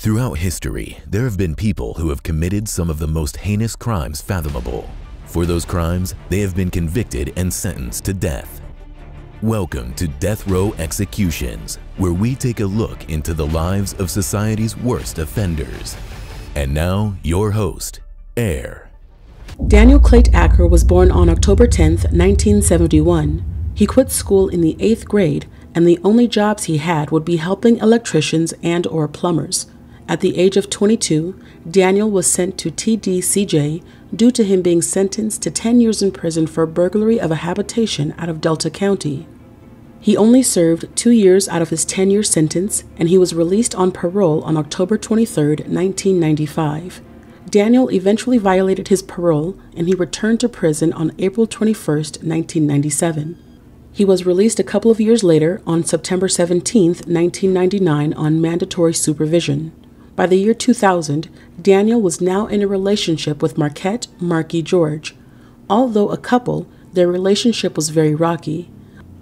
Throughout history, there have been people who have committed some of the most heinous crimes fathomable. For those crimes, they have been convicted and sentenced to death. Welcome to Death Row Executions, where we take a look into the lives of society's worst offenders. And now, your host, Acker. Daniel Clayt Acker was born on October 10, 1971. He quit school in the 8th grade, and the only jobs he had would be helping electricians and/or plumbers. At the age of 22, Daniel was sent to TDCJ due to him being sentenced to 10 years in prison for burglary of a habitation out of Delta County. He only served 2 years out of his 10-year sentence, and he was released on parole on October 23, 1995. Daniel eventually violated his parole, and he returned to prison on April 21, 1997. He was released a couple of years later on September 17, 1999 on mandatory supervision. By the year 2000, Daniel was now in a relationship with Markie George. Although a couple, their relationship was very rocky.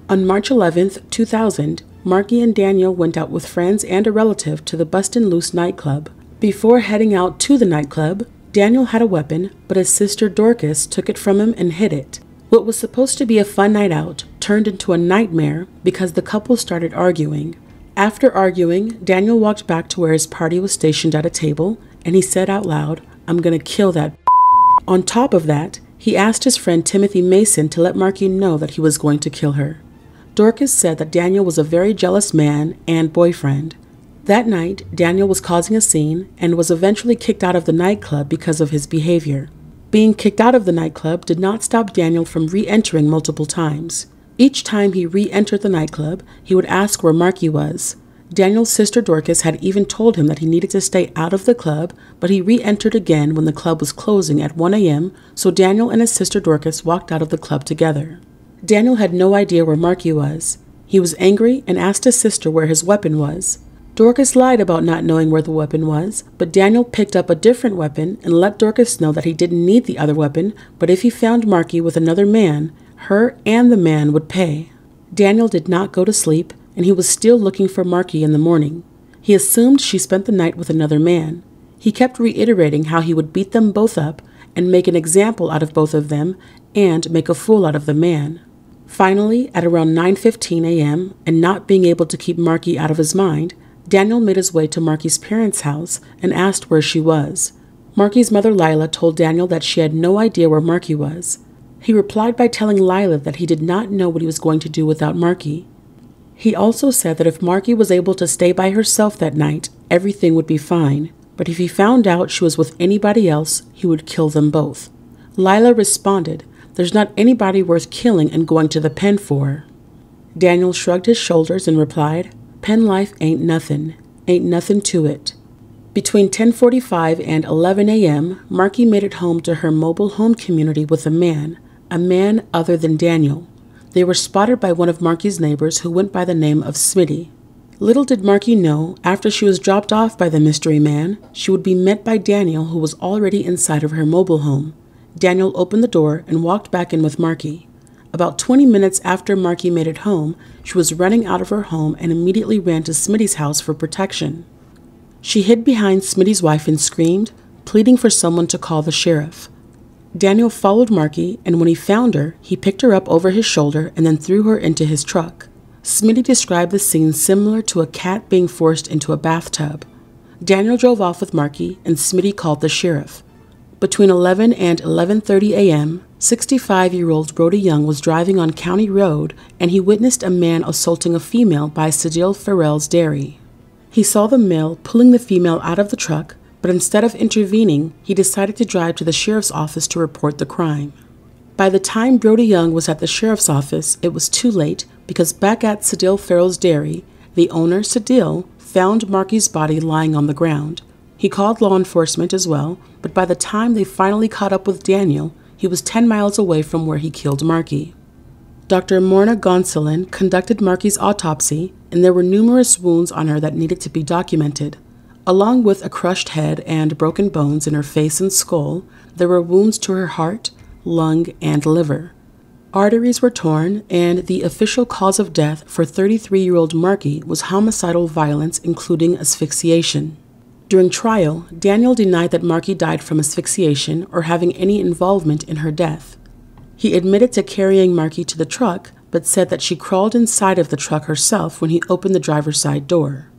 On March 11, 2000, Markie and Daniel went out with friends and a relative to the Bustin' Loose nightclub. Before heading out to the nightclub, Daniel had a weapon, but his sister Dorcas took it from him and hid it. What was supposed to be a fun night out turned into a nightmare because the couple started arguing. After arguing, Daniel walked back to where his party was stationed at a table, and he said out loud, "I'm gonna kill that." On top of that, he asked his friend Timothy Mason to let Markie know that he was going to kill her. Dorcas said that Daniel was a very jealous man and boyfriend. That night, Daniel was causing a scene and was eventually kicked out of the nightclub because of his behavior. Being kicked out of the nightclub did not stop Daniel from re-entering multiple times. Each time he re-entered the nightclub, he would ask where Markie was. Daniel's sister Dorcas had even told him that he needed to stay out of the club, but he re-entered again when the club was closing at 1 a.m., so Daniel and his sister Dorcas walked out of the club together. Daniel had no idea where Markie was. He was angry and asked his sister where his weapon was. Dorcas lied about not knowing where the weapon was, but Daniel picked up a different weapon and let Dorcas know that he didn't need the other weapon, but if he found Markie with another man, her and the man would pay. Daniel did not go to sleep, and he was still looking for Markie in the morning. He assumed she spent the night with another man. He kept reiterating how he would beat them both up and make an example out of both of them and make a fool out of the man. Finally, at around 9:15 a.m., and not being able to keep Markie out of his mind, Daniel made his way to Markie's parents' house and asked where she was. Markie's mother Lila told Daniel that she had no idea where Markie was. He replied by telling Lila that he did not know what he was going to do without Markie. He also said that if Markie was able to stay by herself that night, everything would be fine, but if he found out she was with anybody else, he would kill them both. Lila responded, "There's not anybody worth killing and going to the pen for." Daniel shrugged his shoulders and replied, "Pen life ain't nothing to it." Between 10:45 and 11 a.m., Markie made it home to her mobile home community with a man other than Daniel. They were spotted by one of Markie's neighbors who went by the name of Smitty. Little did Markie know, after she was dropped off by the mystery man, she would be met by Daniel, who was already inside of her mobile home. Daniel opened the door and walked back in with Markie. About 20 minutes after Markie made it home, she was running out of her home and immediately ran to Smitty's house for protection. She hid behind Smitty's wife and screamed, pleading for someone to call the sheriff. Daniel followed Markie, and when he found her, he picked her up over his shoulder and then threw her into his truck. Smitty described the scene similar to a cat being forced into a bathtub. Daniel drove off with Markie, and Smitty called the sheriff. Between 11 and 11:30 a.m., 65-year-old Brody Young was driving on County Road, and he witnessed a man assaulting a female by Cedille Farrell's dairy. He saw the male pulling the female out of the truck, but instead of intervening, he decided to drive to the sheriff's office to report the crime. By the time Brody Young was at the sheriff's office, it was too late because back at Cedille Farrell's dairy, the owner, Cedille, found Markie's body lying on the ground. He called law enforcement as well, but by the time they finally caught up with Daniel, he was 10 miles away from where he killed Markie. Dr. Morna Gonsalin conducted Markie's autopsy, and there were numerous wounds on her that needed to be documented. Along with a crushed head and broken bones in her face and skull, there were wounds to her heart, lung, and liver. Arteries were torn, and the official cause of death for 33-year-old Markie was homicidal violence, including asphyxiation. During trial, Daniel denied that Markie died from asphyxiation or having any involvement in her death. He admitted to carrying Markie to the truck, but said that she crawled inside of the truck herself when he opened the driver's side door.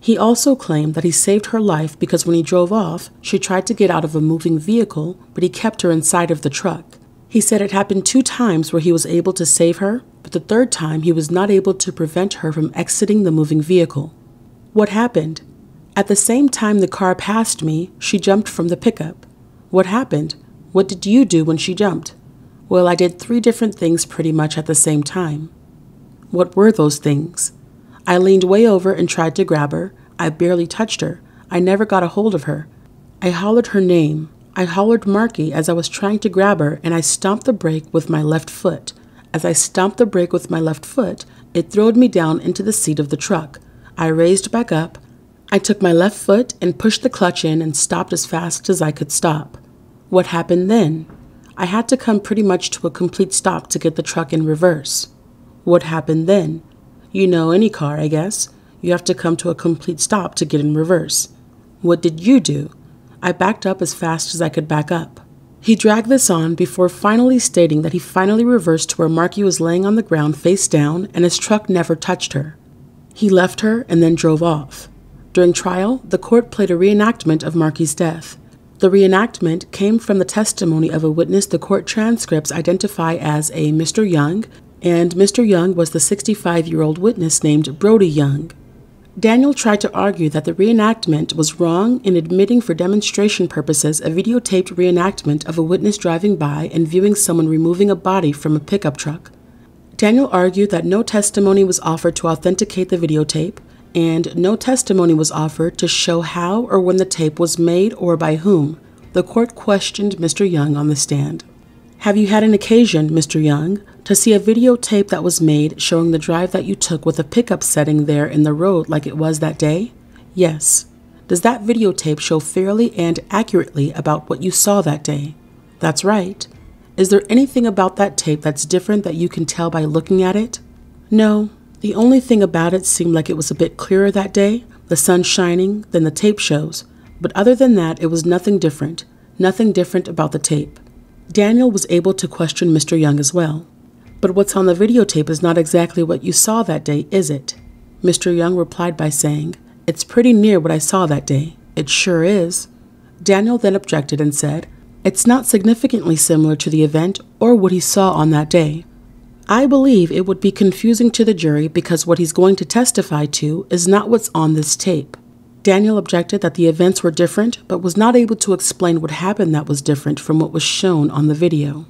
He also claimed that he saved her life because when he drove off, she tried to get out of a moving vehicle, but he kept her inside of the truck. He said it happened 2 times where he was able to save her, but the 3rd time he was not able to prevent her from exiting the moving vehicle. What happened? At the same time the car passed me, she jumped from the pickup. What happened? What did you do when she jumped? Well, I did 3 different things pretty much at the same time. What were those things? I leaned way over and tried to grab her. I barely touched her. I never got a hold of her. I hollered her name. I hollered Markie as I was trying to grab her, and I stomped the brake with my left foot. As I stomped the brake with my left foot, it throwed me down into the seat of the truck. I raised back up. I took my left foot and pushed the clutch in and stopped as fast as I could stop. What happened then? I had to come pretty much to a complete stop to get the truck in reverse. What happened then? You know, any car, I guess. You have to come to a complete stop to get in reverse. What did you do? I backed up as fast as I could back up. He dragged this on before finally stating that he finally reversed to where Markie was laying on the ground face down and his truck never touched her. He left her and then drove off. During trial, the court played a reenactment of Markie's death. The reenactment came from the testimony of a witness the court transcripts identify as a Mr. Young, and Mr. Young was the 65-year-old witness named Brody Young. Daniel tried to argue that the reenactment was wrong in admitting for demonstration purposes a videotaped reenactment of a witness driving by and viewing someone removing a body from a pickup truck. Daniel argued that no testimony was offered to authenticate the videotape, and no testimony was offered to show how or when the tape was made or by whom. The court questioned Mr. Young on the stand. Have you had an occasion, Mr. Young, to see a videotape that was made showing the drive that you took with a pickup setting there in the road like it was that day? Yes. Does that videotape show fairly and accurately about what you saw that day? That's right. Is there anything about that tape that's different that you can tell by looking at it? No. The only thing about it seemed like it was a bit clearer that day, the sun shining, than the tape shows. But other than that, it was nothing different about the tape. Daniel was able to question Mr. Young as well. But what's on the videotape is not exactly what you saw that day, is it? Mr. Young replied by saying, It's pretty near what I saw that day. It sure is. Daniel then objected and said, It's not significantly similar to the event or what he saw on that day. I believe it would be confusing to the jury because what he's going to testify to is not what's on this tape. Daniel objected that the events were different, but was not able to explain what happened that was different from what was shown on the video.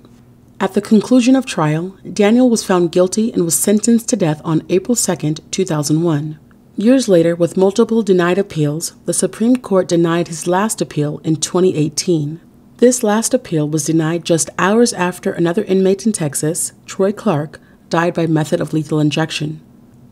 At the conclusion of trial, Daniel was found guilty and was sentenced to death on April 2, 2001. Years later, with multiple denied appeals, the Supreme Court denied his last appeal in 2018. This last appeal was denied just hours after another inmate in Texas, Troy Clark, died by method of lethal injection.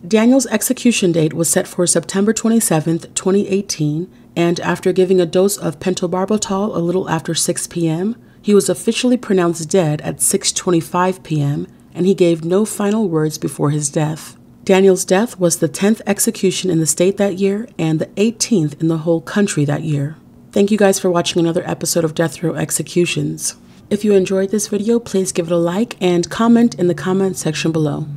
Daniel's execution date was set for September 27, 2018, and after giving a dose of pentobarbital a little after 6 p.m., he was officially pronounced dead at 6:25 p.m., and he gave no final words before his death. Daniel's death was the 10th execution in the state that year and the 18th in the whole country that year. Thank you guys for watching another episode of Death Row Executions. If you enjoyed this video, please give it a like and comment in the comment section below.